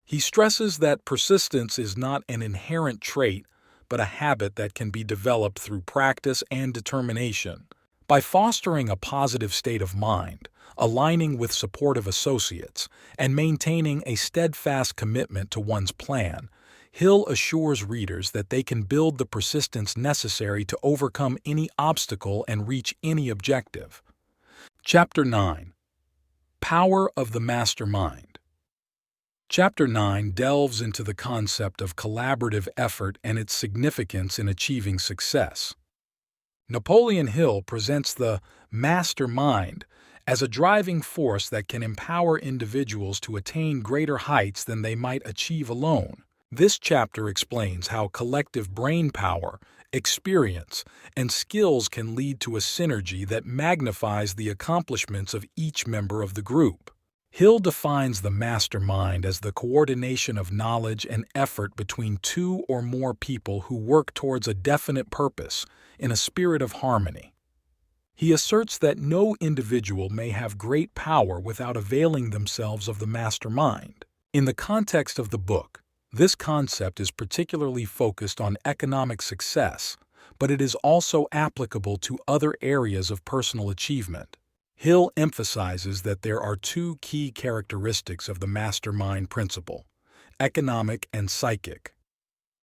He stresses that persistence is not an inherent trait, but a habit that can be developed through practice and determination. By fostering a positive state of mind, aligning with supportive associates, and maintaining a steadfast commitment to one's plan, Hill assures readers that they can build the persistence necessary to overcome any obstacle and reach any objective. Chapter 9. Power of the Mastermind. Chapter 9 delves into the concept of collaborative effort and its significance in achieving success. Napoleon Hill presents the mastermind as a driving force that can empower individuals to attain greater heights than they might achieve alone. This chapter explains how collective brain power, experience, and skills can lead to a synergy that magnifies the accomplishments of each member of the group. Hill defines the mastermind as the coordination of knowledge and effort between two or more people who work towards a definite purpose in a spirit of harmony. He asserts that no individual may have great power without availing themselves of the mastermind. In the context of the book, this concept is particularly focused on economic success, but it is also applicable to other areas of personal achievement. Hill emphasizes that there are two key characteristics of the mastermind principle: economic and psychic.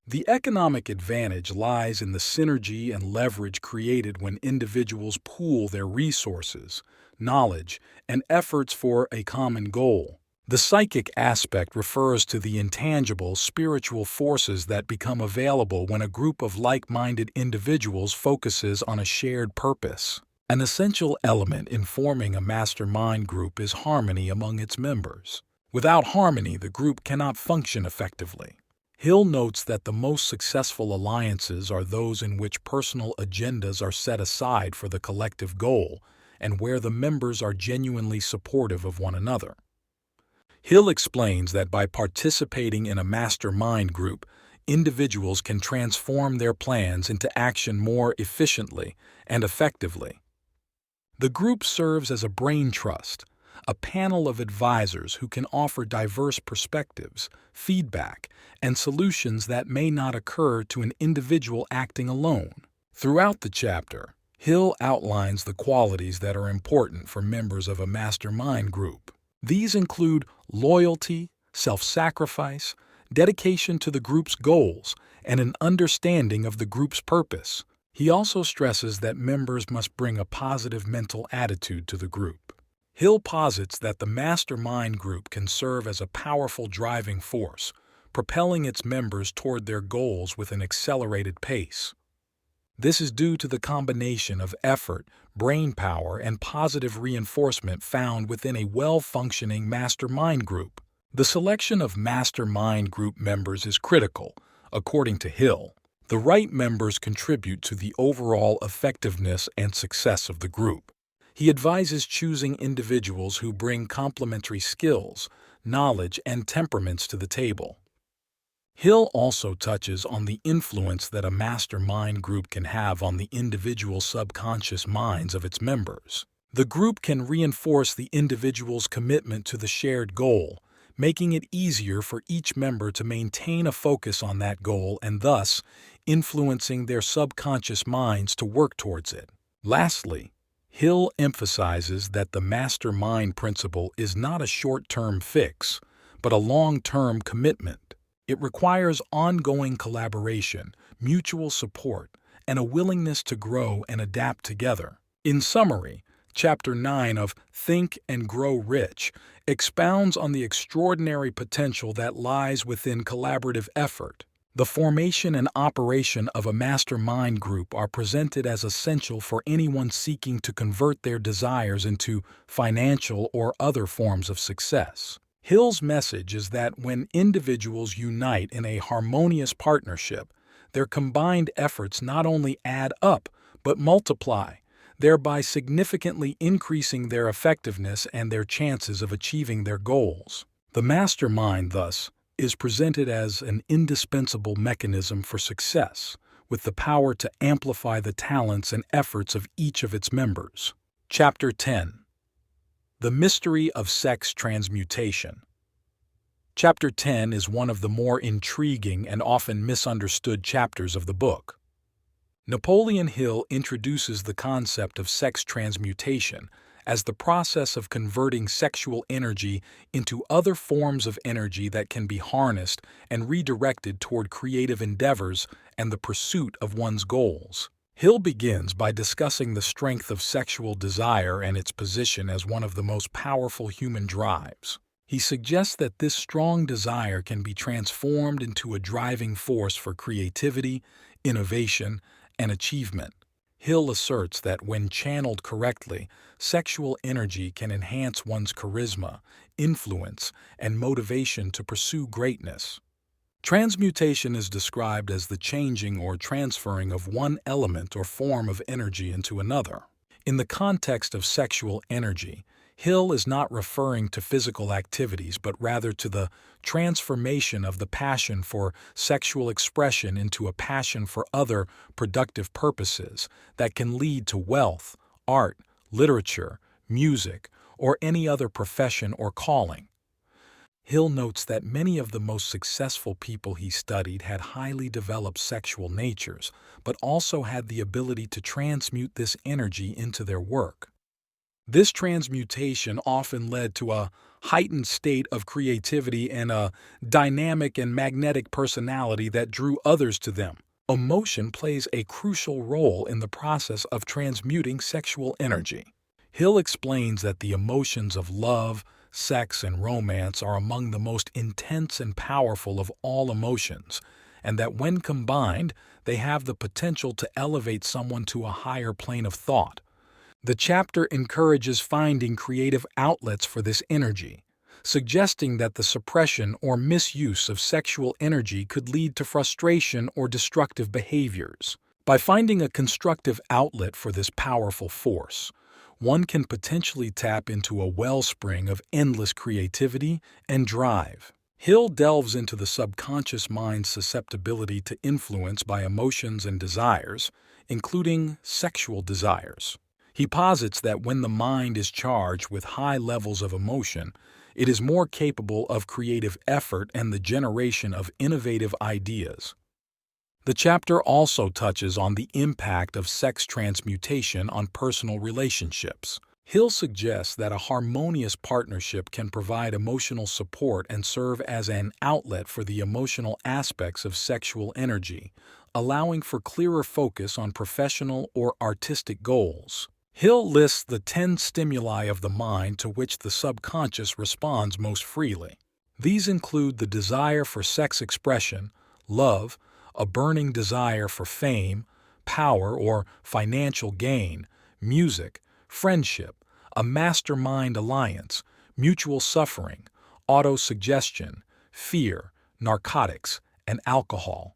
The economic advantage lies in the synergy and leverage created when individuals pool their resources, knowledge, and efforts for a common goal. The psychic aspect refers to the intangible spiritual forces that become available when a group of like-minded individuals focuses on a shared purpose. An essential element in forming a mastermind group is harmony among its members. Without harmony, the group cannot function effectively. Hill notes that the most successful alliances are those in which personal agendas are set aside for the collective goal and where the members are genuinely supportive of one another. Hill explains that by participating in a mastermind group, individuals can transform their plans into action more efficiently and effectively. The group serves as a brain trust, a panel of advisors who can offer diverse perspectives, feedback, and solutions that may not occur to an individual acting alone. Throughout the chapter, Hill outlines the qualities that are important for members of a mastermind group. These include loyalty, self-sacrifice, dedication to the group's goals, and an understanding of the group's purpose. He also stresses that members must bring a positive mental attitude to the group. Hill posits that the mastermind group can serve as a powerful driving force, propelling its members toward their goals with an accelerated pace. This is due to the combination of effort, brain power, and positive reinforcement found within a well-functioning mastermind group. The selection of mastermind group members is critical, according to Hill. The right members contribute to the overall effectiveness and success of the group. He advises choosing individuals who bring complementary skills, knowledge, and temperaments to the table. Hill also touches on the influence that a mastermind group can have on the individual subconscious minds of its members. The group can reinforce the individual's commitment to the shared goal, making it easier for each member to maintain a focus on that goal and thus influencing their subconscious minds to work towards it. Lastly, Hill emphasizes that the mastermind principle is not a short-term fix, but a long-term commitment. It requires ongoing collaboration, mutual support, and a willingness to grow and adapt together. In summary, Chapter 9 of Think and Grow Rich expounds on the extraordinary potential that lies within collaborative effort. The formation and operation of a mastermind group are presented as essential for anyone seeking to convert their desires into financial or other forms of success. Hill's message is that when individuals unite in a harmonious partnership, their combined efforts not only add up but multiply, thereby significantly increasing their effectiveness and their chances of achieving their goals. The mastermind, thus, is presented as an indispensable mechanism for success, with the power to amplify the talents and efforts of each of its members. Chapter 10. The Mystery of Sex Transmutation. Chapter 10 is one of the more intriguing and often misunderstood chapters of the book. Napoleon Hill introduces the concept of sex transmutation as the process of converting sexual energy into other forms of energy that can be harnessed and redirected toward creative endeavors and the pursuit of one's goals. Hill begins by discussing the strength of sexual desire and its position as one of the most powerful human drives. He suggests that this strong desire can be transformed into a driving force for creativity, innovation, and achievement. Hill asserts that when channeled correctly, sexual energy can enhance one's charisma, influence, and motivation to pursue greatness. Transmutation is described as the changing or transferring of one element or form of energy into another. In the context of sexual energy, Hill is not referring to physical activities but rather to the transformation of the passion for sexual expression into a passion for other productive purposes that can lead to wealth, art, literature, music, or any other profession or calling. Hill notes that many of the most successful people he studied had highly developed sexual natures, but also had the ability to transmute this energy into their work. This transmutation often led to a heightened state of creativity and a dynamic and magnetic personality that drew others to them. Emotion plays a crucial role in the process of transmuting sexual energy. Hill explains that the emotions of love, sex, and romance are among the most intense and powerful of all emotions, and that when combined, they have the potential to elevate someone to a higher plane of thought. The chapter encourages finding creative outlets for this energy, suggesting that the suppression or misuse of sexual energy could lead to frustration or destructive behaviors. By finding a constructive outlet for this powerful force, one can potentially tap into a wellspring of endless creativity and drive. Hill delves into the subconscious mind's susceptibility to influence by emotions and desires, including sexual desires. He posits that when the mind is charged with high levels of emotion, it is more capable of creative effort and the generation of innovative ideas. The chapter also touches on the impact of sex transmutation on personal relationships. Hill suggests that a harmonious partnership can provide emotional support and serve as an outlet for the emotional aspects of sexual energy, allowing for clearer focus on professional or artistic goals. Hill lists the 10 stimuli of the mind to which the subconscious responds most freely. These include the desire for sex expression, love, a burning desire for fame, power, or financial gain, music, friendship, a mastermind alliance, mutual suffering, autosuggestion, fear, narcotics, and alcohol.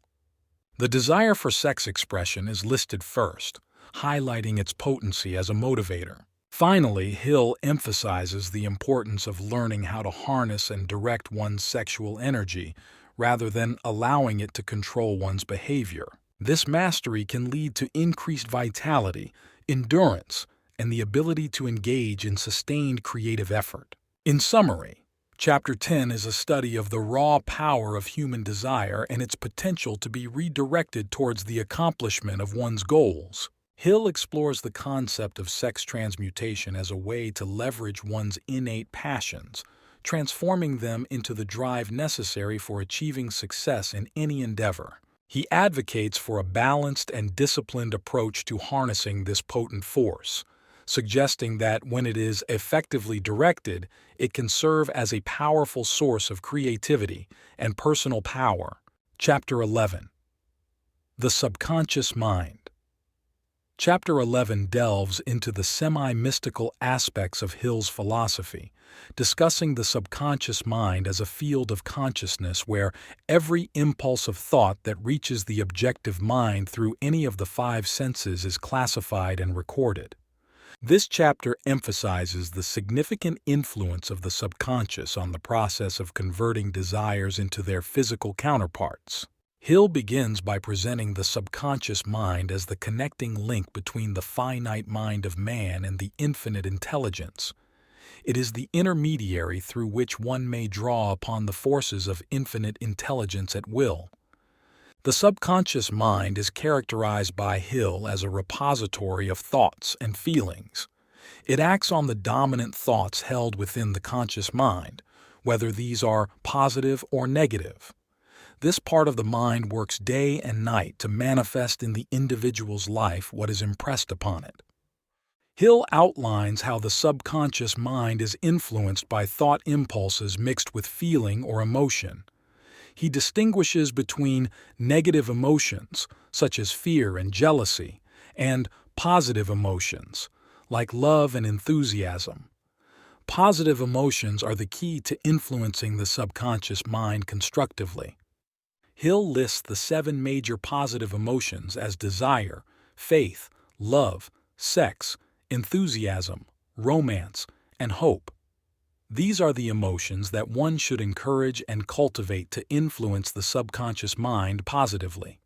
The desire for sex expression is listed first, highlighting its potency as a motivator. Finally, Hill emphasizes the importance of learning how to harness and direct one's sexual energy rather than allowing it to control one's behavior. This mastery can lead to increased vitality, endurance, and the ability to engage in sustained creative effort. In summary, Chapter 10 is a study of the raw power of human desire and its potential to be redirected towards the accomplishment of one's goals. Hill explores the concept of sex transmutation as a way to leverage one's innate passions, transforming them into the drive necessary for achieving success in any endeavor. He advocates for a balanced and disciplined approach to harnessing this potent force, suggesting that when it is effectively directed, it can serve as a powerful source of creativity and personal power. Chapter 11. The Subconscious Mind. Chapter 11 delves into the semi-mystical aspects of Hill's philosophy, discussing the subconscious mind as a field of consciousness where every impulse of thought that reaches the objective mind through any of the 5 senses is classified and recorded. This chapter emphasizes the significant influence of the subconscious on the process of converting desires into their physical counterparts. Hill begins by presenting the subconscious mind as the connecting link between the finite mind of man and the infinite intelligence. It is the intermediary through which one may draw upon the forces of infinite intelligence at will. The subconscious mind is characterized by Hill as a repository of thoughts and feelings. It acts on the dominant thoughts held within the conscious mind, whether these are positive or negative. This part of the mind works day and night to manifest in the individual's life what is impressed upon it. Hill outlines how the subconscious mind is influenced by thought impulses mixed with feeling or emotion. He distinguishes between negative emotions, such as fear and jealousy, and positive emotions, like love and enthusiasm. Positive emotions are the key to influencing the subconscious mind constructively. Hill lists the 7 major positive emotions as desire, faith, love, sex, enthusiasm, romance, and hope. These are the emotions that one should encourage and cultivate to influence the subconscious mind positively.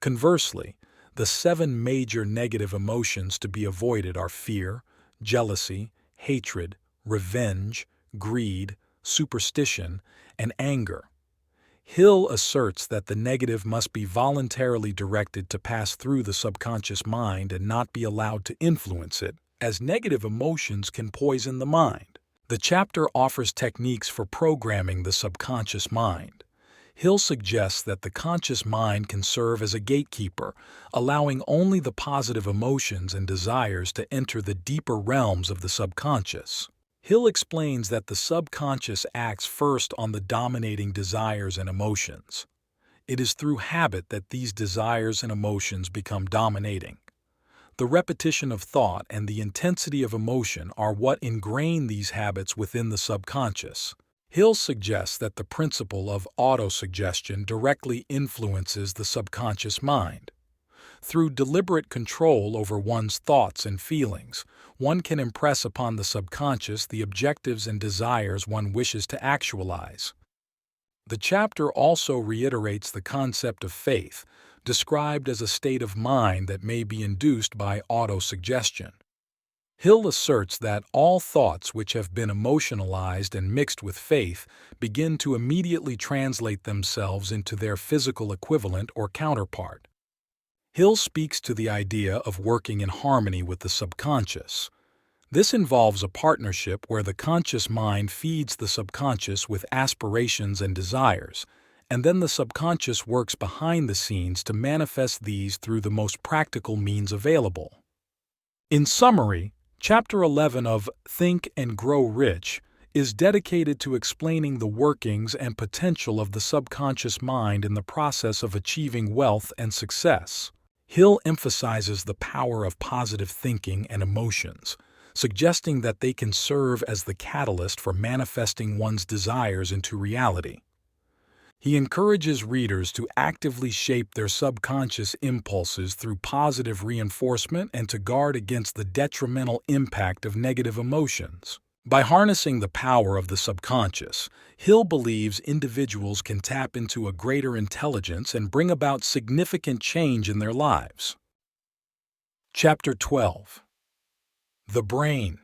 Conversely, the 7 major negative emotions to be avoided are fear, jealousy, hatred, revenge, greed, superstition, and anger. Hill asserts that the negative must be voluntarily directed to pass through the subconscious mind and not be allowed to influence it, as negative emotions can poison the mind. The chapter offers techniques for programming the subconscious mind. Hill suggests that the conscious mind can serve as a gatekeeper, allowing only the positive emotions and desires to enter the deeper realms of the subconscious. Hill explains that the subconscious acts first on the dominating desires and emotions. It is through habit that these desires and emotions become dominating. The repetition of thought and the intensity of emotion are what ingrain these habits within the subconscious. Hill suggests that the principle of autosuggestion directly influences the subconscious mind. Through deliberate control over one's thoughts and feelings, one can impress upon the subconscious the objectives and desires one wishes to actualize. The chapter also reiterates the concept of faith, described as a state of mind that may be induced by autosuggestion. Hill asserts that all thoughts which have been emotionalized and mixed with faith begin to immediately translate themselves into their physical equivalent or counterpart. Hill speaks to the idea of working in harmony with the subconscious. This involves a partnership where the conscious mind feeds the subconscious with aspirations and desires, and then the subconscious works behind the scenes to manifest these through the most practical means available. In summary, Chapter 11 of Think and Grow Rich is dedicated to explaining the workings and potential of the subconscious mind in the process of achieving wealth and success. Hill emphasizes the power of positive thinking and emotions, suggesting that they can serve as the catalyst for manifesting one's desires into reality. He encourages readers to actively shape their subconscious impulses through positive reinforcement and to guard against the detrimental impact of negative emotions. By harnessing the power of the subconscious, Hill believes individuals can tap into a greater intelligence and bring about significant change in their lives. Chapter 12. The Brain.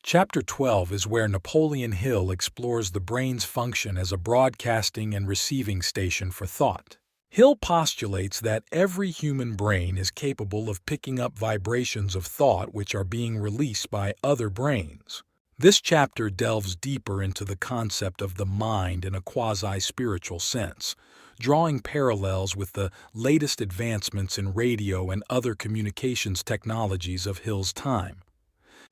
Chapter 12 is where Napoleon Hill explores the brain's function as a broadcasting and receiving station for thought. Hill postulates that every human brain is capable of picking up vibrations of thought which are being released by other brains. This chapter delves deeper into the concept of the mind in a quasi-spiritual sense, drawing parallels with the latest advancements in radio and other communications technologies of Hill's time.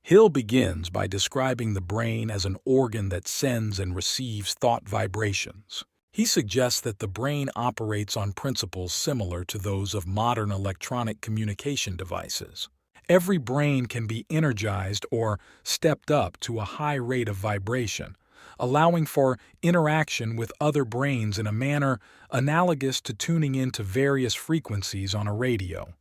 Hill begins by describing the brain as an organ that sends and receives thought vibrations. He suggests that the brain operates on principles similar to those of modern electronic communication devices. Every brain can be energized or stepped up to a high rate of vibration, allowing for interaction with other brains in a manner analogous to tuning into various frequencies on a radio.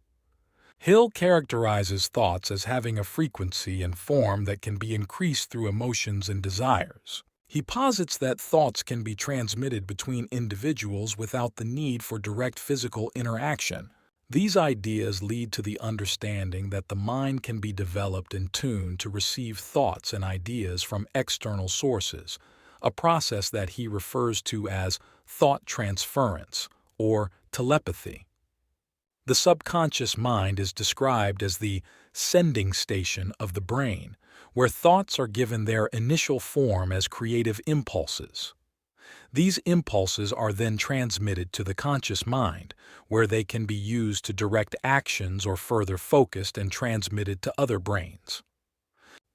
Hill characterizes thoughts as having a frequency and form that can be increased through emotions and desires. He posits that thoughts can be transmitted between individuals without the need for direct physical interaction. These ideas lead to the understanding that the mind can be developed and tuned to receive thoughts and ideas from external sources, a process that he refers to as thought transference or telepathy. The subconscious mind is described as the sending station of the brain, where thoughts are given their initial form as creative impulses. These impulses are then transmitted to the conscious mind, where they can be used to direct actions or further focused and transmitted to other brains.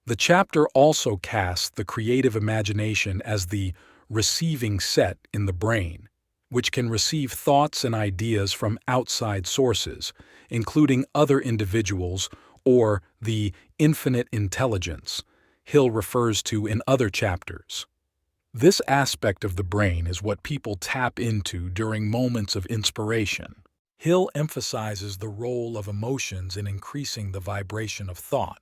The chapter also casts the creative imagination as the receiving set in the brain, which can receive thoughts and ideas from outside sources, including other individuals or the infinite intelligence Hill refers to in other chapters. This aspect of the brain is what people tap into during moments of inspiration. Hill emphasizes the role of emotions in increasing the vibration of thought.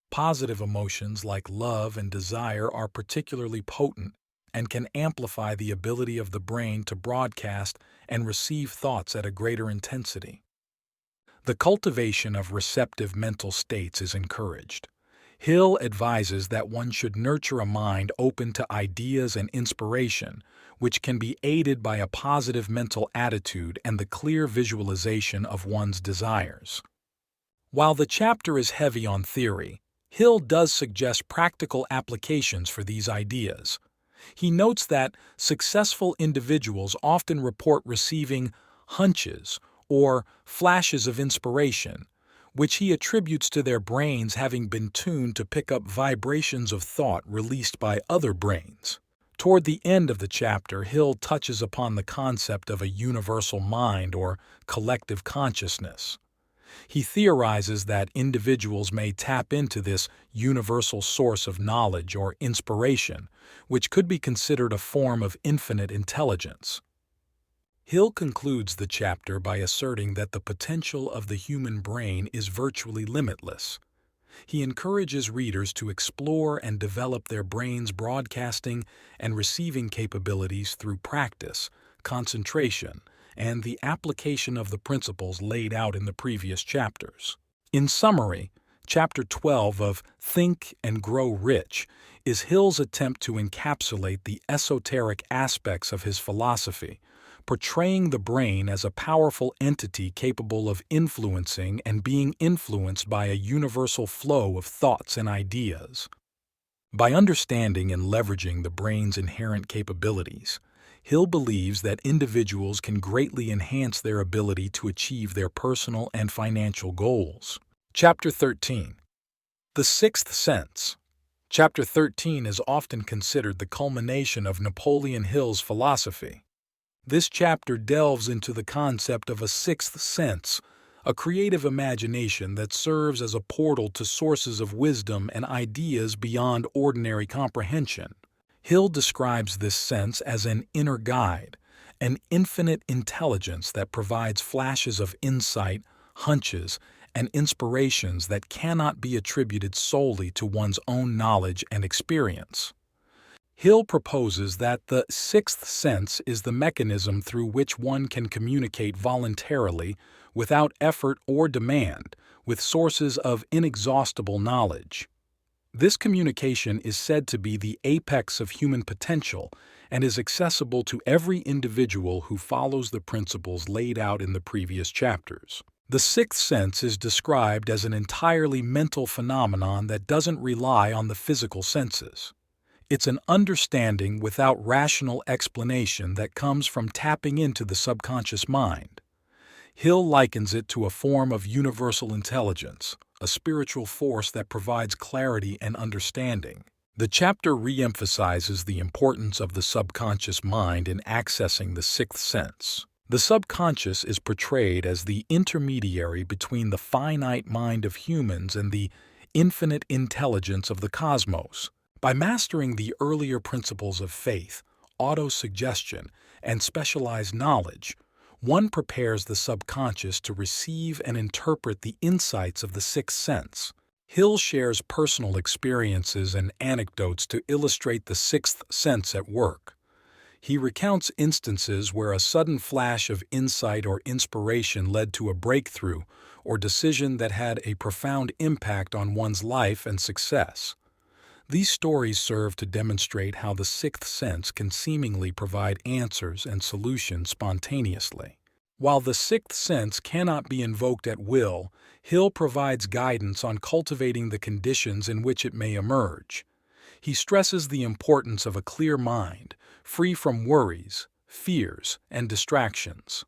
Positive emotions like love and desire are particularly potent and can amplify the ability of the brain to broadcast and receive thoughts at a greater intensity. The cultivation of receptive mental states is encouraged. Hill advises that one should nurture a mind open to ideas and inspiration, which can be aided by a positive mental attitude and the clear visualization of one's desires. While the chapter is heavy on theory, Hill does suggest practical applications for these ideas. He notes that successful individuals often report receiving hunches or flashes of inspiration, which he attributes to their brains having been tuned to pick up vibrations of thought released by other brains. Toward the end of the chapter, Hill touches upon the concept of a universal mind or collective consciousness. He theorizes that individuals may tap into this universal source of knowledge or inspiration, which could be considered a form of infinite intelligence. Hill concludes the chapter by asserting that the potential of the human brain is virtually limitless. He encourages readers to explore and develop their brain's broadcasting and receiving capabilities through practice, concentration, and the application of the principles laid out in the previous chapters. In summary, Chapter 12 of Think and Grow Rich is Hill's attempt to encapsulate the esoteric aspects of his philosophy, portraying the brain as a powerful entity capable of influencing and being influenced by a universal flow of thoughts and ideas. By understanding and leveraging the brain's inherent capabilities, Hill believes that individuals can greatly enhance their ability to achieve their personal and financial goals. Chapter 13. The Sixth Sense. Chapter 13 is often considered the culmination of Napoleon Hill's philosophy. This chapter delves into the concept of a sixth sense, a creative imagination that serves as a portal to sources of wisdom and ideas beyond ordinary comprehension. Hill describes this sense as an inner guide, an infinite intelligence that provides flashes of insight, hunches, and inspirations that cannot be attributed solely to one's own knowledge and experience. Hill proposes that the sixth sense is the mechanism through which one can communicate voluntarily, without effort or demand, with sources of inexhaustible knowledge. This communication is said to be the apex of human potential and is accessible to every individual who follows the principles laid out in the previous chapters. The sixth sense is described as an entirely mental phenomenon that doesn't rely on the physical senses. It's an understanding without rational explanation that comes from tapping into the subconscious mind. Hill likens it to a form of universal intelligence, a spiritual force that provides clarity and understanding. The chapter re-emphasizes the importance of the subconscious mind in accessing the sixth sense. The subconscious is portrayed as the intermediary between the finite mind of humans and the infinite intelligence of the cosmos. By mastering the earlier principles of faith, autosuggestion, and specialized knowledge, one prepares the subconscious to receive and interpret the insights of the sixth sense. Hill shares personal experiences and anecdotes to illustrate the sixth sense at work. He recounts instances where a sudden flash of insight or inspiration led to a breakthrough or decision that had a profound impact on one's life and success. These stories serve to demonstrate how the sixth sense can seemingly provide answers and solutions spontaneously. While the sixth sense cannot be invoked at will, Hill provides guidance on cultivating the conditions in which it may emerge. He stresses the importance of a clear mind, free from worries, fears, and distractions.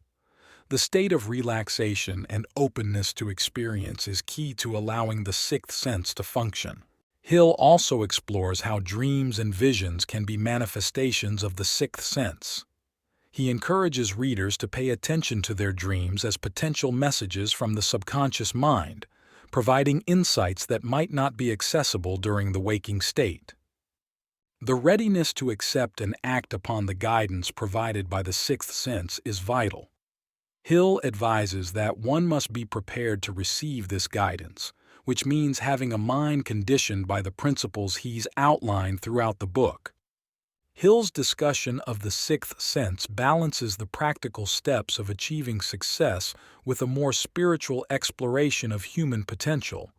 The state of relaxation and openness to experience is key to allowing the sixth sense to function. Hill also explores how dreams and visions can be manifestations of the sixth sense. He encourages readers to pay attention to their dreams as potential messages from the subconscious mind, providing insights that might not be accessible during the waking state. The readiness to accept and act upon the guidance provided by the sixth sense is vital. Hill advises that one must be prepared to receive this guidance, which means having a mind conditioned by the principles he's outlined throughout the book. Hill's discussion of the sixth sense balances the practical steps of achieving success with a more spiritual exploration of human potential.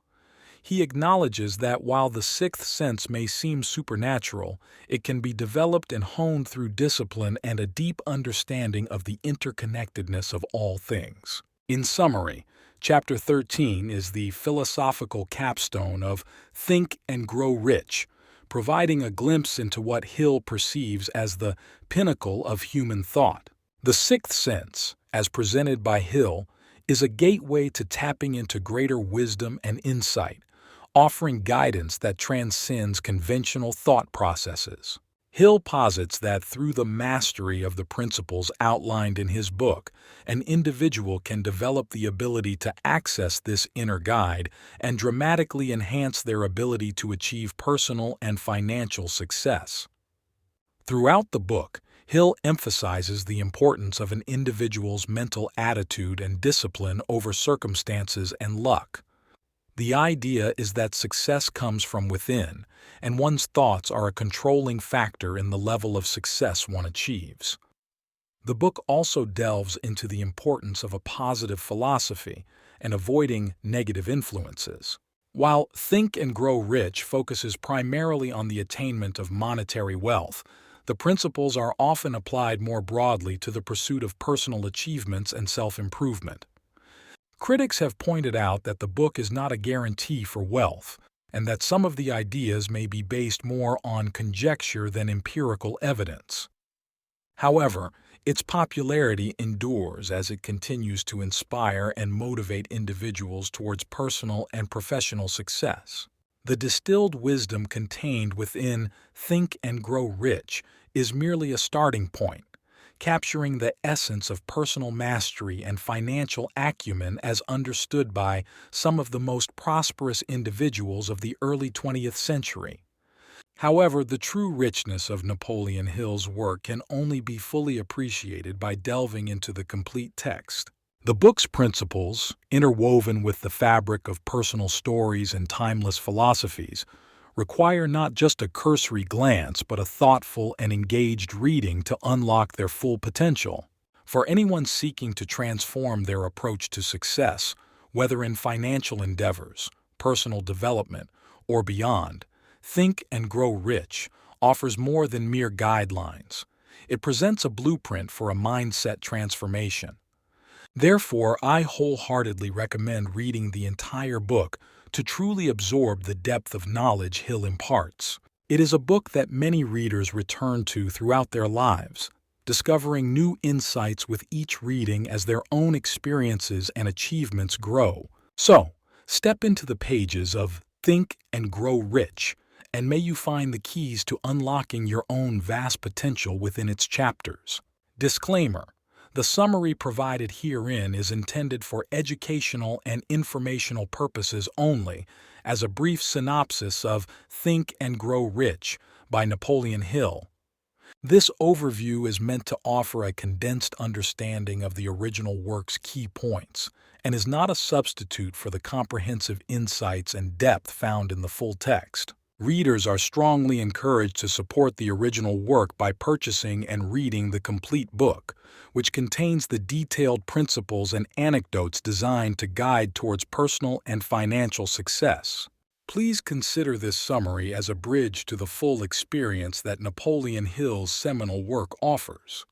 He acknowledges that while the sixth sense may seem supernatural, it can be developed and honed through discipline and a deep understanding of the interconnectedness of all things. In summary, Chapter 13 is the philosophical capstone of Think and Grow Rich, providing a glimpse into what Hill perceives as the pinnacle of human thought. The sixth sense, as presented by Hill, is a gateway to tapping into greater wisdom and insight, offering guidance that transcends conventional thought processes. Hill posits that through the mastery of the principles outlined in his book, an individual can develop the ability to access this inner guide and dramatically enhance their ability to achieve personal and financial success. Throughout the book, Hill emphasizes the importance of an individual's mental attitude and discipline over circumstances and luck. The idea is that success comes from within, and one's thoughts are a controlling factor in the level of success one achieves. The book also delves into the importance of a positive philosophy and avoiding negative influences. While Think and Grow Rich focuses primarily on the attainment of monetary wealth, the principles are often applied more broadly to the pursuit of personal achievements and self-improvement. Critics have pointed out that the book is not a guarantee for wealth, and that some of the ideas may be based more on conjecture than empirical evidence. However, its popularity endures as it continues to inspire and motivate individuals towards personal and professional success. The distilled wisdom contained within Think and Grow Rich is merely a starting point, capturing the essence of personal mastery and financial acumen as understood by some of the most prosperous individuals of the early 20th century. However, the true richness of Napoleon Hill's work can only be fully appreciated by delving into the complete text. The book's principles, interwoven with the fabric of personal stories and timeless philosophies, require not just a cursory glance but a thoughtful and engaged reading to unlock their full potential. For anyone seeking to transform their approach to success, whether in financial endeavors, personal development, or beyond, Think and Grow Rich offers more than mere guidelines. It presents a blueprint for a mindset transformation. Therefore, I wholeheartedly recommend reading the entire book to truly absorb the depth of knowledge Hill imparts. It is a book that many readers return to throughout their lives, discovering new insights with each reading as their own experiences and achievements grow. So, step into the pages of Think and Grow Rich, and may you find the keys to unlocking your own vast potential within its chapters. Disclaimer: the summary provided herein is intended for educational and informational purposes only, as a brief synopsis of Think and Grow Rich by Napoleon Hill. This overview is meant to offer a condensed understanding of the original work's key points, and is not a substitute for the comprehensive insights and depth found in the full text. Readers are strongly encouraged to support the original work by purchasing and reading the complete book, which contains the detailed principles and anecdotes designed to guide towards personal and financial success. Please consider this summary as a bridge to the full experience that Napoleon Hill's seminal work offers.